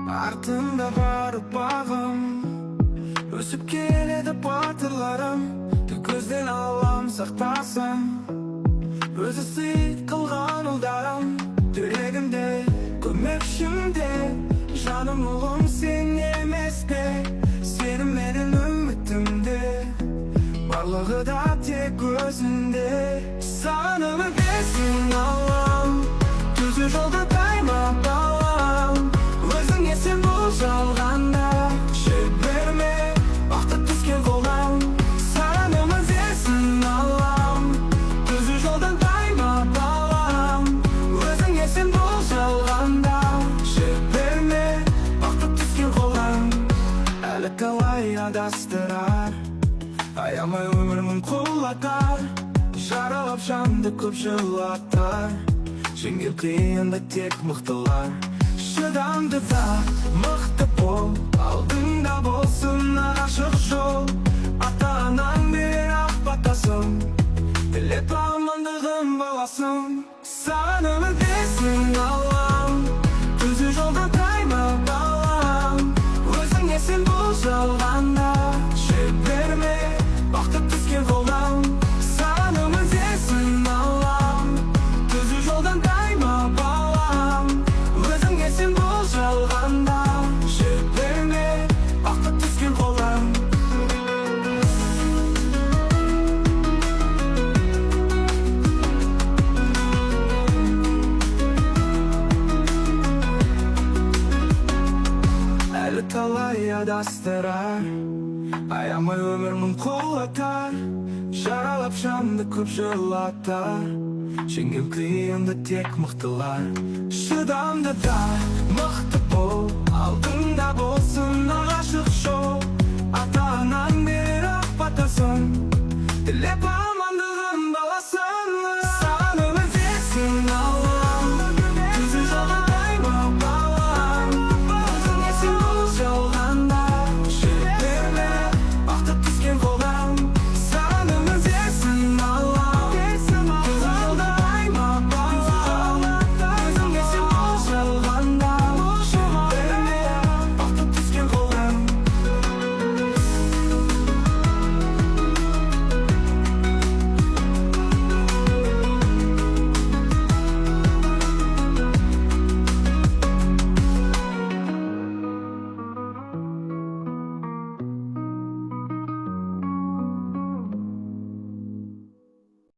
Артında barıp bağım, ösüp keledi batırlarım. Gözden Allah'ım saktasın, özü sıyt kılgan uldarım. Yüreğimde, gömekşimde, canım oğlum sen emesde. Senin benim ümitimde, varlığı da tek gözünde. Sana mı besin Allah'ım, düzü yolda kayma bağlam. Özün yesin bu жалғанда, жіберме бақытты түскен қолдан. Санымыз есін Аллам, түзу жолдан тайма балам. Өзің есін бұл жалғанда, жіберме бақытты түскен қолдан. Әлі талай адастырар, аямай өмірмін құлатар. Жаралап жанды көп жылатар, жеңіл қиынды тек мықтылар. Шыдамды да мықты бол, алдыңда болсын ашық жол. Ата-анаң берер ақ батасын, тілеп амандығын баласын. Саған үміттесің Аллам, түзу жолда тайма балам. Өзің есен бұл жалғанда, жіберме бақытты түскен қолдан. Саған үміттесің Аллам, түзу жолдан тайма балам. Өзің есен бұл жалғанда, жіберме бақытты түскен қолдан. Әлі талай адастырар, аямай өмірмін құлатар. Жаралап жанды көп жылатар, жеңіл қиынды тек мықтылар. Шыдамды да мықты бол, алдыңда болсын ашық жол. Ата-анаң берер ақ батасын, тілеп